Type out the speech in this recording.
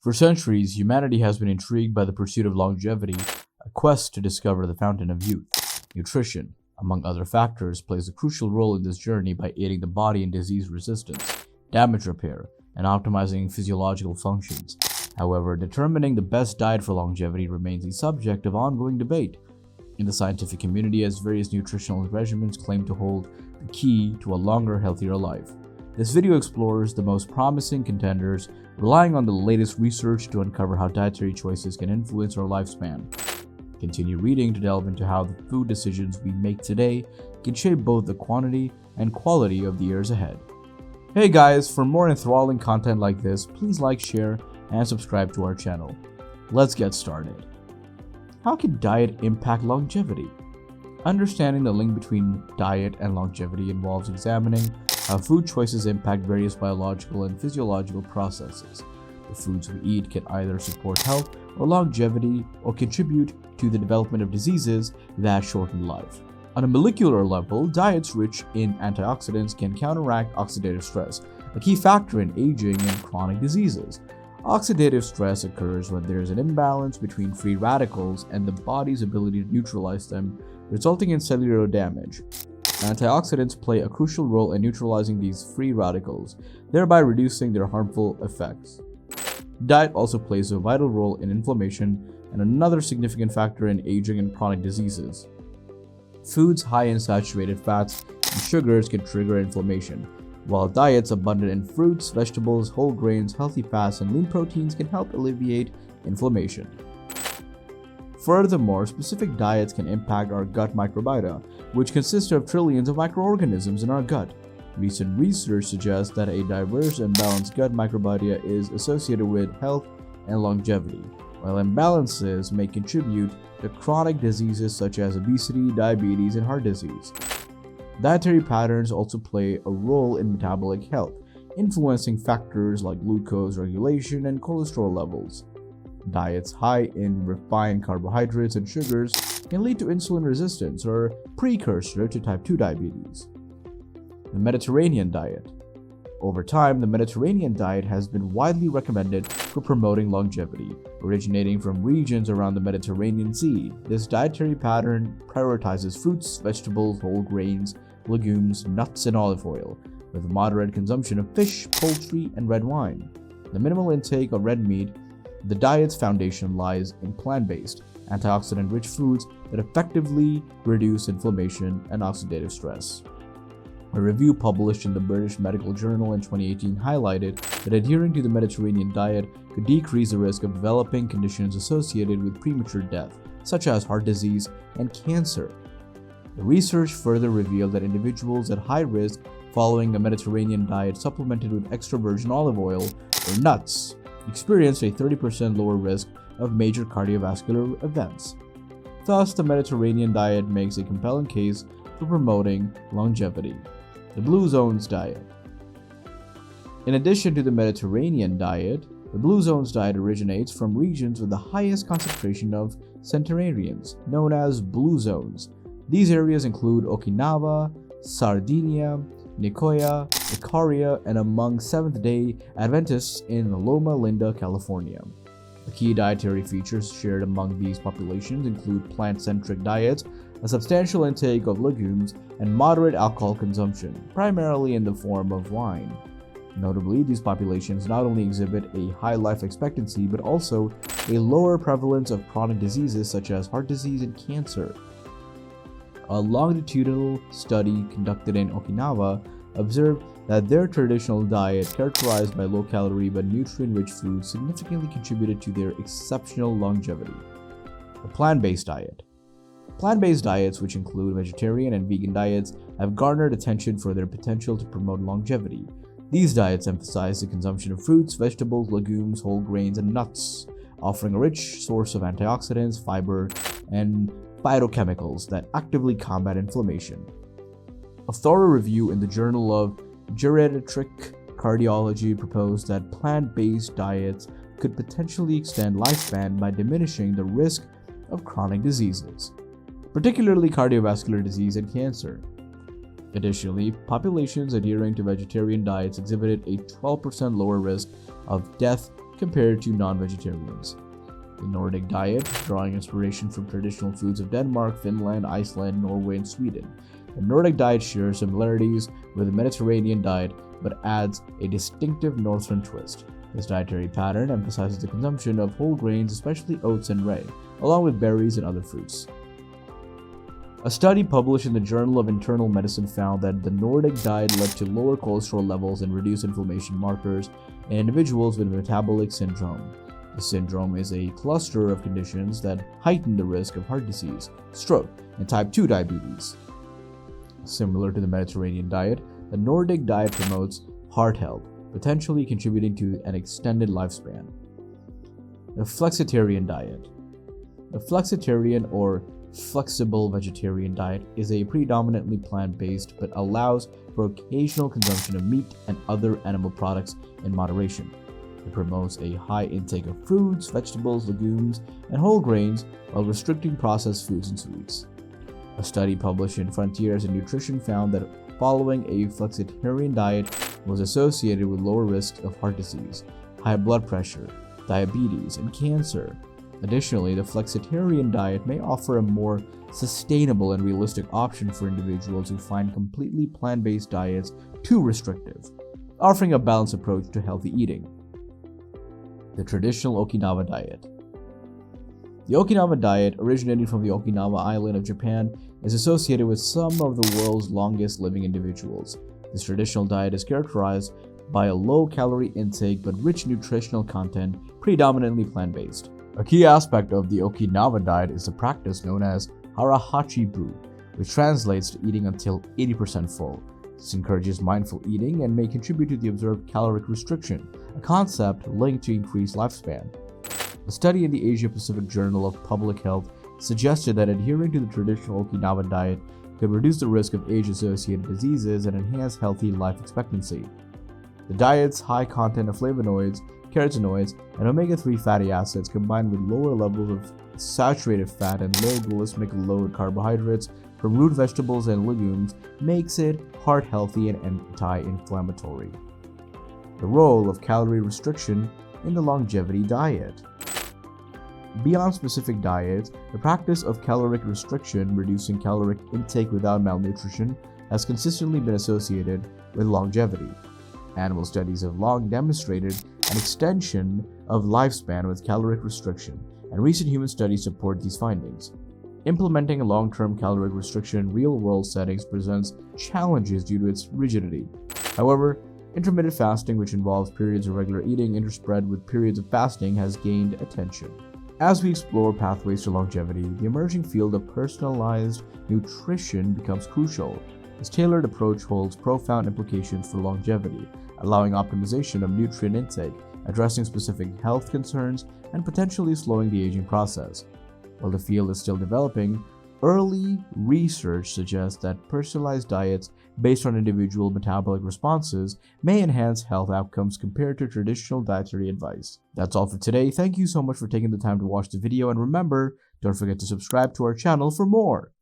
For centuries, humanity has been intrigued by the pursuit of longevity, a quest to discover the fountain of youth. Nutrition, among other factors, plays a crucial role in this journey by aiding the body in disease resistance, damage repair, and optimizing physiological functions. However, determining the best diet for longevity remains a subject of ongoing debate in the scientific community, as various nutritional regimens claim to hold the key to a longer, healthier life. This video explores the most promising contenders, relying on the latest research to uncover how dietary choices can influence our lifespan. Continue reading to delve into how the food decisions we make today can shape both the quantity and quality of the years ahead. Hey guys, for more enthralling content like this, please like, share, and subscribe to our channel. Let's get started. How can diet impact longevity? Understanding the link between diet and longevity involves examining how food choices impact various biological and physiological processes. The foods we eat can either support health or longevity or contribute to the development of diseases that shorten life. On a molecular level, diets rich in antioxidants can counteract oxidative stress, a key factor in aging and chronic diseases. Oxidative stress occurs when there is an imbalance between free radicals and the body's ability to neutralize them, resulting in cellular damage. Antioxidants play a crucial role in neutralizing these free radicals, thereby reducing their harmful effects. Diet also plays a vital role in inflammation and another significant factor in aging and chronic diseases. Foods high in saturated fats and sugars can trigger inflammation, while diets abundant in fruits, vegetables, whole grains, healthy fats, and lean proteins can help alleviate inflammation. Furthermore, specific diets can impact our gut microbiota, which consists of trillions of microorganisms in our gut. Recent research suggests that a diverse and balanced gut microbiota is associated with health and longevity, while imbalances may contribute to chronic diseases such as obesity, diabetes, and heart disease. Dietary patterns also play a role in metabolic health, influencing factors like glucose regulation and cholesterol levels. Diets high in refined carbohydrates and sugars can lead to insulin resistance, or precursor to type 2 diabetes. The Mediterranean diet. Over time, the Mediterranean diet has been widely recommended for promoting longevity. Originating from regions around the Mediterranean Sea, this dietary pattern prioritizes fruits, vegetables, whole grains, legumes, nuts, and olive oil, with moderate consumption of fish, poultry, and red wine. The minimal intake of red meat. The diet's foundation lies in plant-based, antioxidant-rich foods that effectively reduce inflammation and oxidative stress. A review published in the British Medical Journal in 2018 highlighted that adhering to the Mediterranean diet could decrease the risk of developing conditions associated with premature death, such as heart disease and cancer. The research further revealed that individuals at high risk following a Mediterranean diet supplemented with extra virgin olive oil or nuts experienced a 30% lower risk of major cardiovascular events. Thus, the Mediterranean diet makes a compelling case for promoting longevity. The Blue Zones diet. In addition to the Mediterranean diet, the Blue Zones diet originates from regions with the highest concentration of centenarians, known as Blue Zones. These areas include Okinawa, Sardinia, Nicoya, Icaria, and among Seventh-day Adventists in Loma Linda, California. The key dietary features shared among these populations include plant-centric diets, a substantial intake of legumes, and moderate alcohol consumption, primarily in the form of wine. Notably, these populations not only exhibit a high life expectancy but also a lower prevalence of chronic diseases such as heart disease and cancer. A longitudinal study conducted in Okinawa observed that their traditional diet, characterized by low-calorie but nutrient-rich foods, significantly contributed to their exceptional longevity. The plant-based diet. Plant-based diets, which include vegetarian and vegan diets, have garnered attention for their potential to promote longevity. These diets emphasize the consumption of fruits, vegetables, legumes, whole grains, and nuts, offering a rich source of antioxidants, fiber, and phytochemicals that actively combat inflammation. A thorough review in the Journal of Geriatric Cardiology proposed that plant-based diets could potentially extend lifespan by diminishing the risk of chronic diseases, particularly cardiovascular disease and cancer. Additionally, populations adhering to vegetarian diets exhibited a 12% lower risk of death compared to non-vegetarians. The Nordic diet, drawing inspiration from traditional foods of Denmark, Finland, Iceland, Norway, and Sweden. The Nordic diet shares similarities with the Mediterranean diet but adds a distinctive northern twist. This dietary pattern emphasizes the consumption of whole grains, especially oats and rye, along with berries and other fruits. A study published in the Journal of Internal Medicine found that the Nordic diet led to lower cholesterol levels and reduced inflammation markers in individuals with metabolic syndrome. The syndrome is a cluster of conditions that heighten the risk of heart disease, stroke, and type 2 diabetes. Similar to the Mediterranean diet, the Nordic diet promotes heart health, potentially contributing to an extended lifespan. The flexitarian diet. The flexitarian or flexible vegetarian diet is a predominantly plant-based but allows for occasional consumption of meat and other animal products in moderation. It promotes a high intake of fruits, vegetables, legumes, and whole grains while restricting processed foods and sweets. A study published in Frontiers in Nutrition found that following a flexitarian diet was associated with lower risks of heart disease, high blood pressure, diabetes, and cancer. Additionally, the flexitarian diet may offer a more sustainable and realistic option for individuals who find completely plant-based diets too restrictive, offering a balanced approach to healthy eating. The traditional Okinawa diet. The Okinawa diet, originating from the Okinawa island of Japan, is associated with some of the world's longest living individuals. This traditional diet is characterized by a low-calorie intake but rich nutritional content, predominantly plant-based. A key aspect of the Okinawa diet is the practice known as harahachi-bu, which translates to eating until 80% full. This encourages mindful eating and may contribute to the observed caloric restriction, a concept linked to increased lifespan. A study in the Asia-Pacific Journal of Public Health suggested that adhering to the traditional Okinawa diet could reduce the risk of age-associated diseases and enhance healthy life expectancy. The diet's high content of flavonoids, carotenoids, and omega-3 fatty acids combined with lower levels of saturated fat and low glycemic load carbohydrates from root vegetables and legumes makes it heart-healthy and anti-inflammatory. The role of calorie restriction in the longevity diet. Beyond specific diets, the practice of caloric restriction, reducing caloric intake without malnutrition, has consistently been associated with longevity. Animal studies have long demonstrated an extension of lifespan with caloric restriction, and recent human studies support these findings. Implementing a long-term caloric restriction in real-world settings presents challenges due to its rigidity. However, intermittent fasting, which involves periods of regular eating interspread with periods of fasting, has gained attention. As we explore pathways to longevity, the emerging field of personalized nutrition becomes crucial. This tailored approach holds profound implications for longevity, allowing optimization of nutrient intake, addressing specific health concerns, and potentially slowing the aging process. While the field is still developing, early research suggests that personalized diets based on individual metabolic responses may enhance health outcomes compared to traditional dietary advice. That's all for today. Thank you so much for taking the time to watch the video, and remember, don't forget to subscribe to our channel for more.